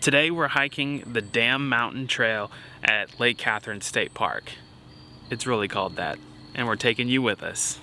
Today we're hiking the Dam Mountain Trail at Lake Catherine State Park. It's really called that, and we're taking you with us.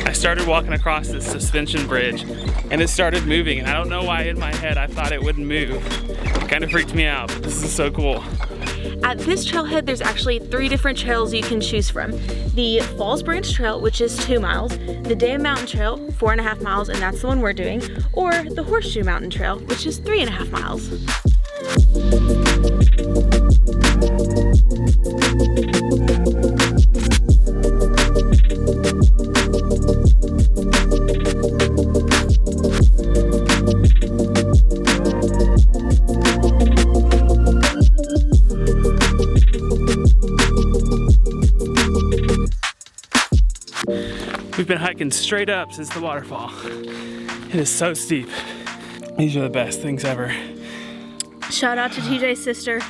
I started walking across this suspension bridge and it started moving, and I don't know why in my head I thought it wouldn't move. It kind of freaked me out, but this is so cool. At this trailhead, there's actually 3 different trails you can choose from. The Falls Branch Trail, which is 2 miles, the Dam Mountain Trail, 4.5 miles, and that's the one we're doing, or the Horseshoe Mountain Trail, which is 3.5 miles. We've been hiking straight up since the waterfall. It is so steep. These are the best things ever. Shout out to TJ's sister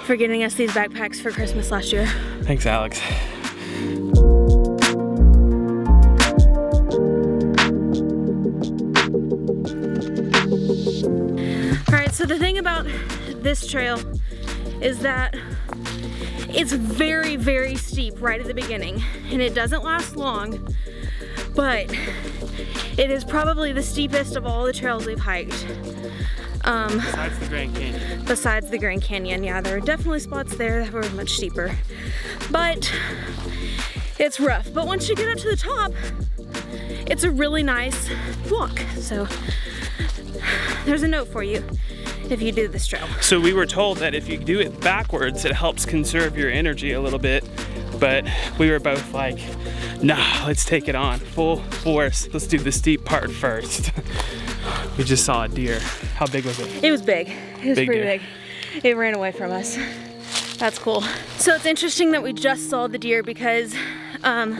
for getting us these backpacks for Christmas last year. Thanks, Alex. All right, so the thing about this trail is that it's very, very steep right at the beginning, and it doesn't last long, but it is probably the steepest of all the trails we've hiked. Besides the Grand Canyon. Besides the Grand Canyon, yeah, there are definitely spots there that were much steeper, but it's rough. But once you get up to the top, it's a really nice walk. So there's a note for you if you do this trail. So we were told that if you do it backwards, it helps conserve your energy a little bit, but we were both like, nah, let's take it on full force. Let's do the steep part first. We just saw a deer. How big was it? It was big. It was Big pretty deer. big. It ran away from us. That's cool. So it's interesting that we just saw the deer because I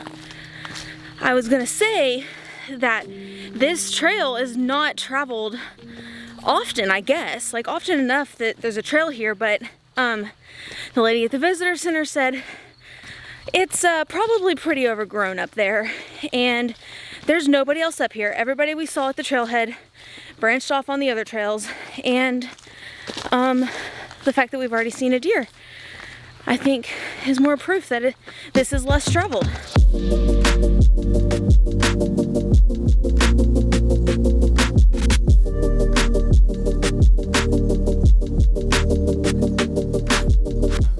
was gonna say that this trail is not traveled often, I guess. Like often enough that there's a trail here, but the lady at the visitor center said it's probably pretty overgrown up there, and there's nobody else up here. Everybody we saw at the trailhead branched off on the other trails, and the fact that we've already seen a deer, I think, is more proof that this is less traveled.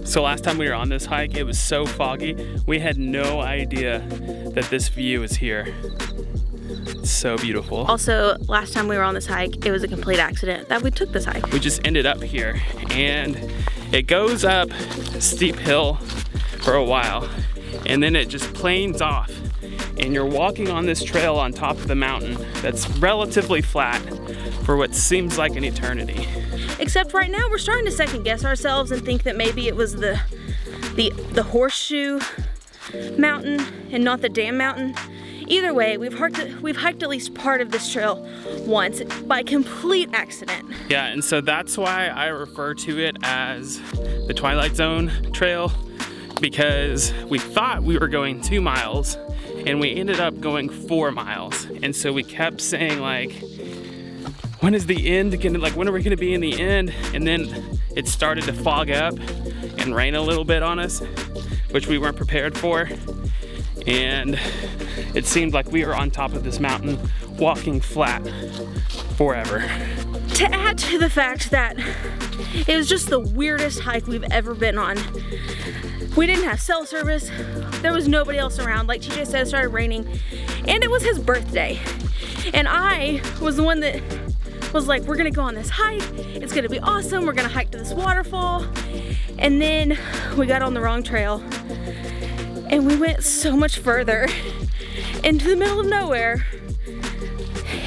So last time we were on this hike, it was so foggy, we had no idea that this view is here. It's so beautiful. Also, last time we were on this hike, it was a complete accident that we took this hike. We just ended up here, and it goes up a steep hill for a while, and then it just planes off, and you're walking on this trail on top of the mountain that's relatively flat for what seems like an eternity. Except right now we're starting to second guess ourselves and think that maybe it was the Horseshoe Mountain and not the Dam Mountain. Either way, we've hiked at least part of this trail once by complete accident. Yeah, and so that's why I refer to it as the Twilight Zone Trail, because we thought we were going 2 miles and we ended up going 4 miles. And so we kept saying, like, when is the end gonna, like, when are we gonna be in the end? And then it started to fog up and rain a little bit on us, which we weren't prepared for. And it seemed like we were on top of this mountain walking flat forever. To add to the fact that it was just the weirdest hike we've ever been on. We didn't have cell service. There was nobody else around. Like TJ said, it started raining, and it was his birthday. And I was the one that was like, we're gonna go on this hike. It's gonna be awesome. We're gonna hike to this waterfall. And then we got on the wrong trail and we went so much further into the middle of nowhere.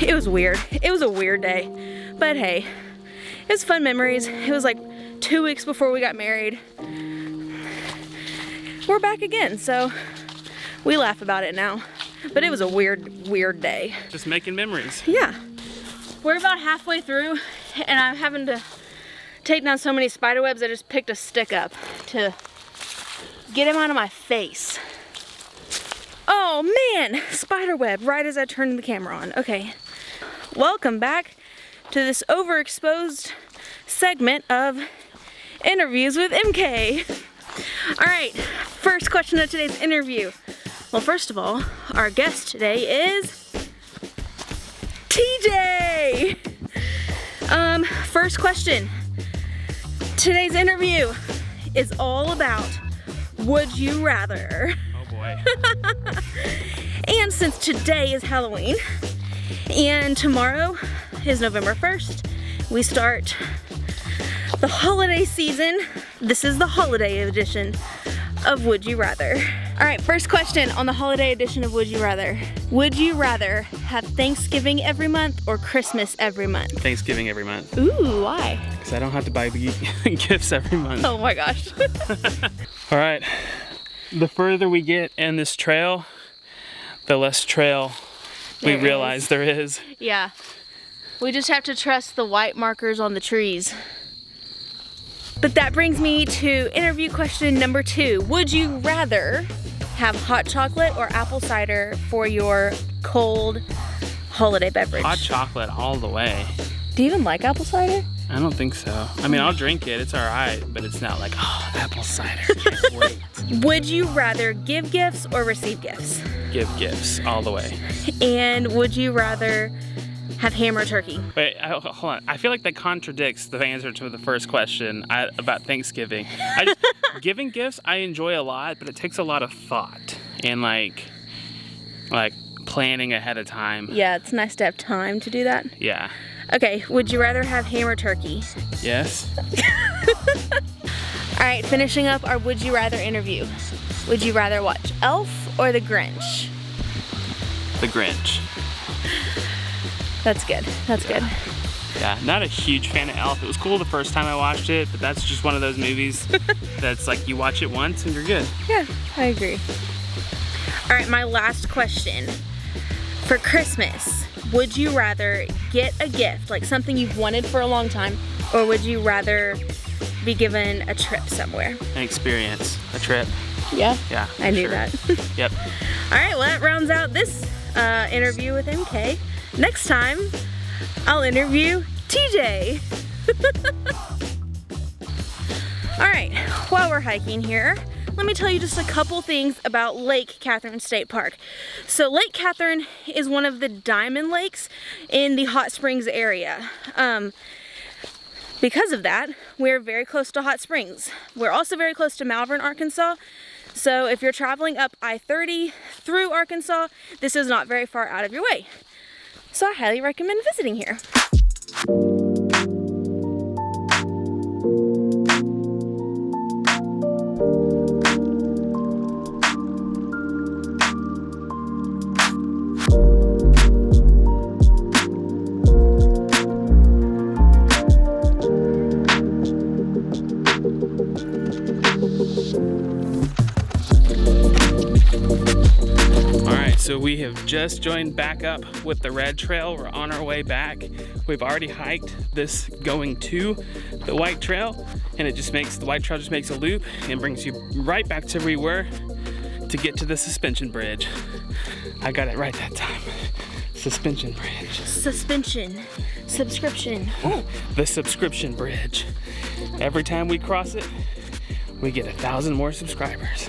It was weird. It was a weird day, but hey, it was fun memories. It was like 2 weeks before we got married. We're back again, so we laugh about it now. But it was a weird day. Just making memories. Yeah. We're about halfway through, and I'm having to take down so many spider webs, I just picked a stick up to get him out of my face. Oh man, spider web right as I turned the camera on. Okay. Welcome back to this overexposed segment of interviews with MK. All right, first question of today's interview. Well, first of all, our guest today is TJ. First question. Today's interview is all about would you rather. Oh boy. And since today is Halloween and tomorrow is November 1st, we start the holiday season. This is the holiday edition of Would You Rather. All right, first question on the holiday edition of Would You Rather. Would you rather have Thanksgiving every month or Christmas every month? Thanksgiving every month. Ooh, why? Because I don't have to buy gifts every month. Oh my gosh. All right, the further we get in this trail, the less trail we realize there is. Yeah, we just have to trust the white markers on the trees. But that brings me to interview question number 2. Would you rather have hot chocolate or apple cider for your cold holiday beverage? Hot chocolate all the way. Do you even like apple cider? I don't think so. I mean, I'll drink it, it's all right, but it's not like, oh, apple cider, can't wait. Would you rather give gifts or receive gifts? Give gifts all the way. And would you rather have ham or turkey? Wait, hold on. I feel like that contradicts the answer to the first question about Thanksgiving. Giving gifts, I enjoy a lot, but it takes a lot of thought and like planning ahead of time. Yeah, it's nice to have time to do that. Yeah. Okay, would you rather have ham or turkey? Yes. All right, finishing up our Would You Rather interview. Would you rather watch Elf or The Grinch? The Grinch. That's good. That's good. Yeah, not a huge fan of Elf. It was cool the first time I watched it, but that's just one of those movies that's like you watch it once and you're good. Yeah, I agree. All right, my last question. For Christmas, would you rather get a gift, like something you've wanted for a long time, or would you rather be given a trip somewhere? An experience, a trip. Yeah? Yeah, I knew sure. that. Yep. All right, well that rounds out this interview with MK. Next time, I'll interview TJ. All right, while we're hiking here, let me tell you just a couple things about Lake Catherine State Park. So Lake Catherine is one of the diamond lakes in the Hot Springs area. Because of that, we're very close to hot springs. We're also very close to Malvern, Arkansas. So if you're traveling up I-30 through Arkansas, this is not very far out of your way. So I highly recommend visiting here. So we have just joined back up with the red trail. We're on our way back. We've already hiked this going to the white trail, and it just makes, the white trail just makes a loop and brings you right back to where we were to get to the suspension bridge. I got it right that time. Suspension bridge. Suspension. Subscription. Ooh. The subscription bridge. Every time we cross it, we get 1,000 more subscribers.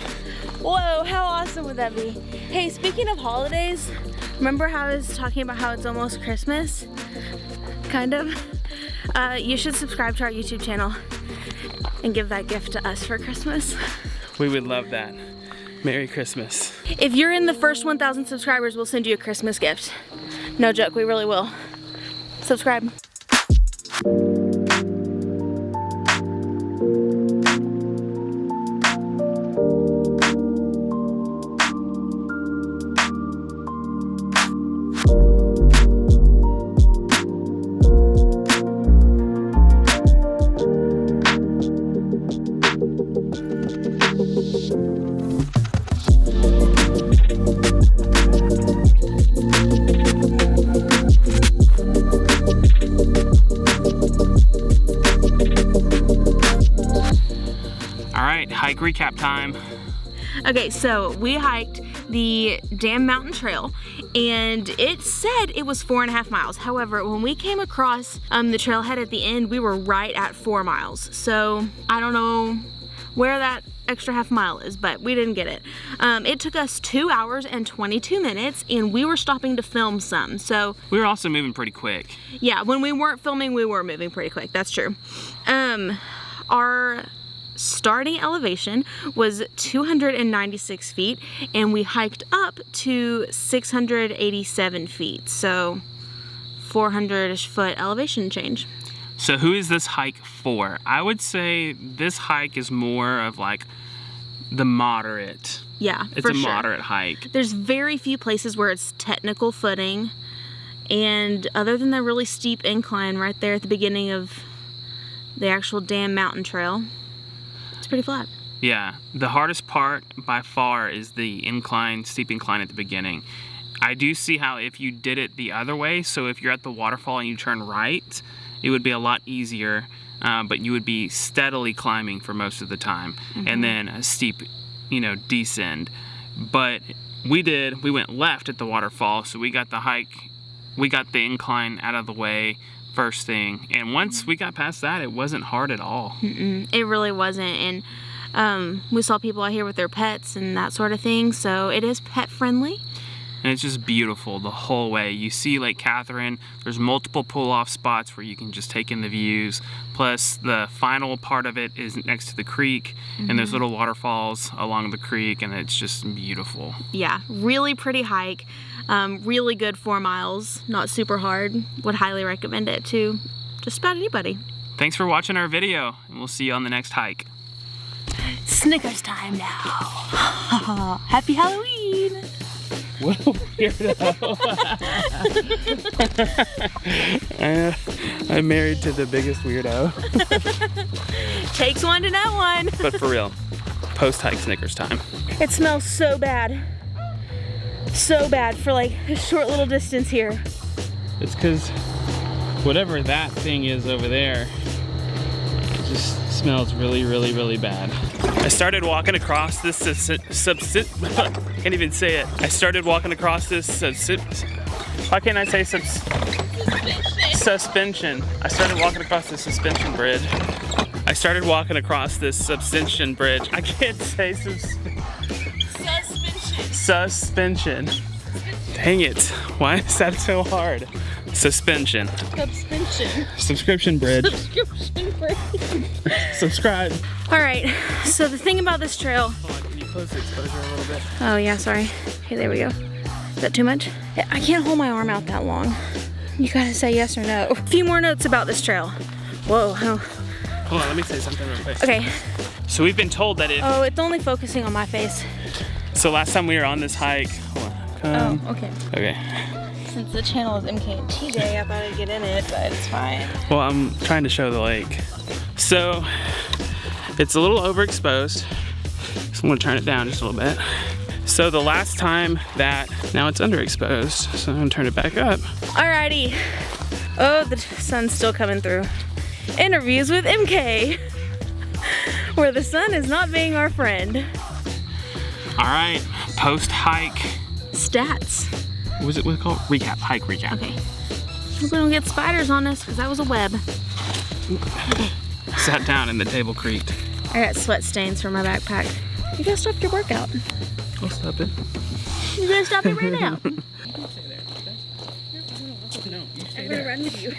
Whoa, how awesome would that be? Hey, speaking of holidays, remember how I was talking about how it's almost Christmas? Kind of. You should subscribe to our YouTube channel and give that gift to us for Christmas. We would love that. Merry Christmas. If you're in the first 1,000 subscribers, we'll send you a Christmas gift. No joke, we really will. Subscribe. right, hike recap time. Okay, so we hiked the Damn Mountain Trail, and it said it was 4.5 miles. However, when we came across the trailhead at the end, we were right at 4 miles. So I don't know where that extra half mile is, but we didn't get it. It took us 2 hours and 22 minutes, and we were stopping to film some. So we were also moving pretty quick. Yeah, when we weren't filming, we were moving pretty quick. That's true. Our starting elevation was 296 feet, and we hiked up to 687 feet, so 400-ish foot elevation change. So who is this hike for? I would say this hike is more of like the moderate. Yeah, it's a moderate hike. There's very few places where it's technical footing, and other than the really steep incline right there at the beginning of the actual Damn Mountain Trail, it's pretty flat. Yeah, the hardest part by far is the incline, steep incline at the beginning. I do see how if you did it the other way, so if you're at the waterfall and you turn right, it would be a lot easier, but you would be steadily climbing for most of the time, and then a steep, descend. But we went left at the waterfall, so we got the incline out of the way first thing, and once we got past that, it wasn't hard at all. It really wasn't, and we saw people out here with their pets and that sort of thing, so it is pet friendly. And it's just beautiful the whole way. You see Lake Catherine, there's multiple pull-off spots where you can just take in the views, plus the final part of it is next to the creek, and there's little waterfalls along the creek, and it's just beautiful. Yeah, really pretty hike. Really good 4 miles, not super hard. Would highly recommend it to just about anybody. Thanks for watching our video, and we'll see you on the next hike. Snickers time now. Happy Halloween. What a weirdo. I'm married to the biggest weirdo. Takes one to know one. But for real, post-hike Snickers time. It smells so bad. So bad for like a short little distance here. It's because whatever that thing is over there, it just smells really, really, really bad. I started walking across this can't even say it. I started walking across this why can't I say suspension? I started walking across the suspension bridge. I started walking across this suspension bridge. I can't say suspension. Dang it. Why is that so hard? Suspension. Subscription bridge. Subscribe. Alright, so the thing about this trail. Hold on, can you close the exposure a little bit? Oh yeah, sorry. Okay, there we go. Is that too much? I can't hold my arm out that long. You gotta say yes or no. A few more notes about this trail. Whoa. Oh. Hold on, let me say something real quick. Okay. So we've been told that Oh, it's only focusing on my face. So last time we were on this hike. Hold on. Oh, okay. Okay. Since the channel is MK and TJ, I thought I'd get in it, but it's fine. Well, I'm trying to show the lake. So it's a little overexposed. So I'm gonna turn it down just a little bit. So the last time now it's underexposed. So I'm gonna turn it back up. Alrighty. Oh, the sun's still coming through. Interviews with MK, where the sun is not being our friend. All right, post-hike. Stats. What's it called? Recap, hike recap. Okay. Hope we don't get spiders on us, because that was a web. Sat down and the table creaked. I got sweat stains from my backpack. You gotta stop your workout. I'll stop it. You gotta stop it right now. No, you stay there. I'm gonna run with you.